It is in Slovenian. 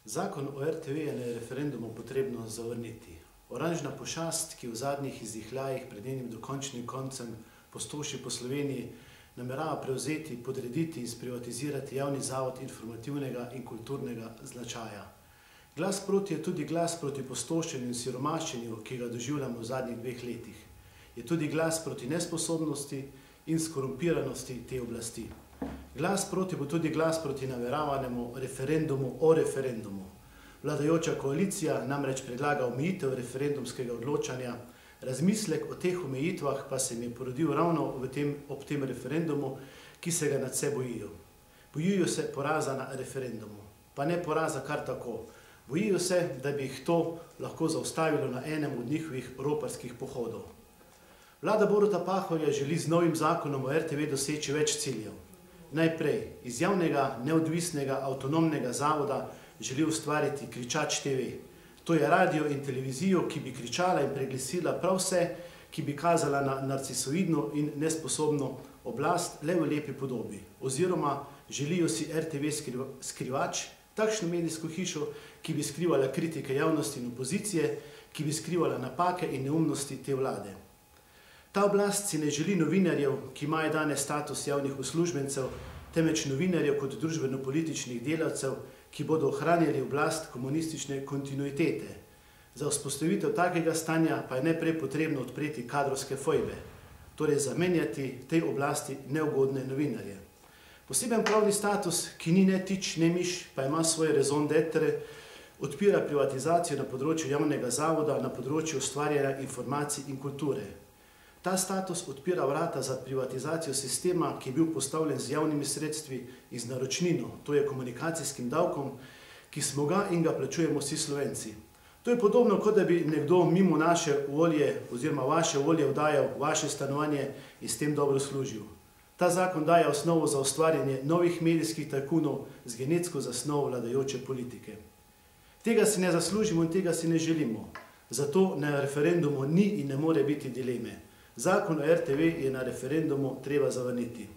Zakon o RTV je na referendumu potrebno zavrniti. Oranžna pošast, ki v zadnjih izdihljajih pred njenim dokončnim koncem pustoši po Sloveniji, namerava prevzeti, podrediti in sprivatizirati javni zavod informativnega in kulturnega značaja. Glas proti je tudi glas proti pustošenju in siromaščenju, ki ga doživljamo v zadnjih 2 letih. Je tudi glas proti nesposobnosti in skorumpiranosti te oblasti. Glas proti bo tudi glas proti nameravanemu referendumu o referendumu. Vladajoča koalicija namreč predlaga omejitev referendumskega odločanja, razmislek o teh omejitvah pa se mi je porodil ravno ob tem referendumu, ki se ga nadvse bojijo. Bojijo se poraza na referendumu, pa ne poraza kar tako. Bojijo se, da bi jih to lahko zaustavilo na enem od njihovih roparskih pohodov. Vlada Boruta Pahorja želi z novim zakonom o RTV doseči več ciljev. Najprej, iz javnega, neodvisnega, avtonomnega zavoda želi ustvariti Kričač TV. To je radio in televizijo, ki bi kričala in preglasila prav vse, ki bi kazala na narcisoidno in nesposobno oblast le v lepi podobi. Oziroma, želijo si RTV skrivač, takšno medijsko hišo, ki bi skrivala kritike javnosti in opozicije, ki bi skrivala napake in neumnosti te vlade. Ta oblast si ne želi novinarjev, ki imajo danes status javnih uslužbencev, temveč novinarjev kot družbeno-političnih delavcev, ki bodo ohranjali oblast komunistične kontinuitete. Za vzpostavitev takega stanja pa je najprej potrebno odpreti kadrovske fojbe, torej zamenjati tej oblasti neugodne novinarje. Poseben pravni status, ki ni ne tič, ne miš, pa ima svoje raison d'être, odpira privatizacijo na področju javnega zavoda, na področju ustvarjanja informacij in kulture. Ta status odpira vrata za privatizacijo sistema, ki je bil postavljen z javnimi sredstvi in z naročnino, to je komunikacijskim davkom, ki smo ga in ga plačujemo vsi Slovenci. To je podobno, kot da bi nekdo mimo naše volje oziroma vaše volje vdajal vaše stanovanje in s tem dobro služil. Ta zakon daje osnovo za ustvarjanje novih medijskih tajkunov z genetsko zasnovo vladajoče politike. Tega si ne zaslužimo in tega si ne želimo. Zato na referendumu ni in ne more biti dileme. Zakon o RTV je na referendumu treba zavrniti.